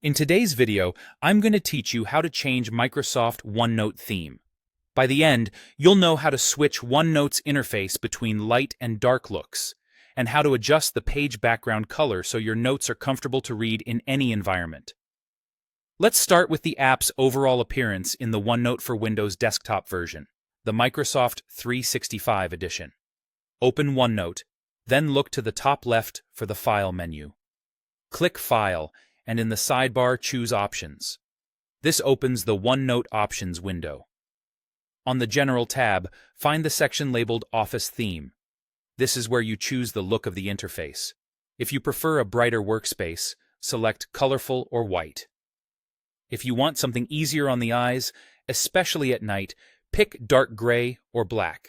In today's video, I'm going to teach you how to change Microsoft OneNote theme. By the end, you'll know how to switch OneNote's interface between light and dark looks, and how to adjust the page background color so your notes are comfortable to read in any environment. Let's start with the app's overall appearance in the OneNote for Windows desktop version, the Microsoft 365 edition. Open OneNote, then look to the top left for the File menu. Click File, and in the sidebar choose Options. This opens the OneNote Options window. On the General tab, find the section labeled Office Theme. This is where you choose the look of the interface. If you prefer a brighter workspace, select Colorful or White. If you want something easier on the eyes, especially at night, pick dark gray or black.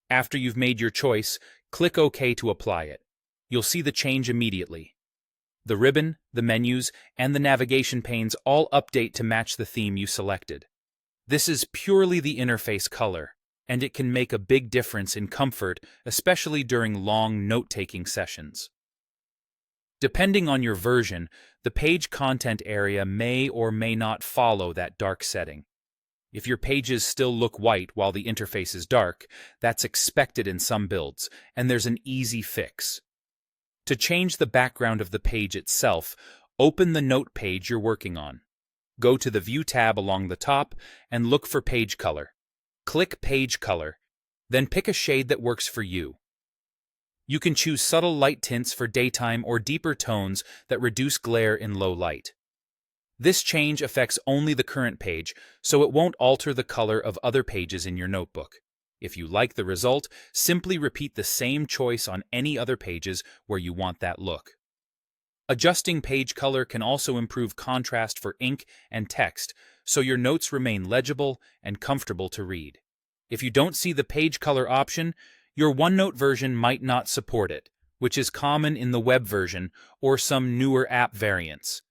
After you've made your choice, click OK to apply it. You'll see the change immediately. The ribbon, the menus, and the navigation panes all update to match the theme you selected. This is purely the interface color, and it can make a big difference in comfort, especially during long note-taking sessions. Depending on your version, the page content area may or may not follow that dark setting. If your pages still look white while the interface is dark, that's expected in some builds, and there's an easy fix. To change the background of the page itself, open the note page you're working on. Go to the View tab along the top and look for Page Color. Click Page Color, then pick a shade that works for you. You can choose subtle light tints for daytime or deeper tones that reduce glare in low light. This change affects only the current page, so it won't alter the color of other pages in your notebook. If you like the result, simply repeat the same choice on any other pages where you want that look. Adjusting page color can also improve contrast for ink and text, so your notes remain legible and comfortable to read. If you don't see the page color option, your OneNote version might not support it, which is common in the web version or some newer app variants.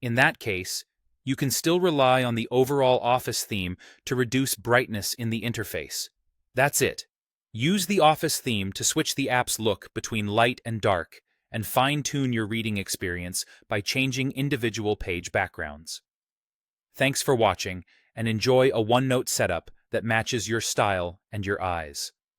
In that case, you can still rely on the overall Office theme to reduce brightness in the interface. That's it. Use the Office theme to switch the app's look between light and dark, and fine-tune your reading experience by changing individual page backgrounds. Thanks for watching, and enjoy a OneNote setup that matches your style and your eyes.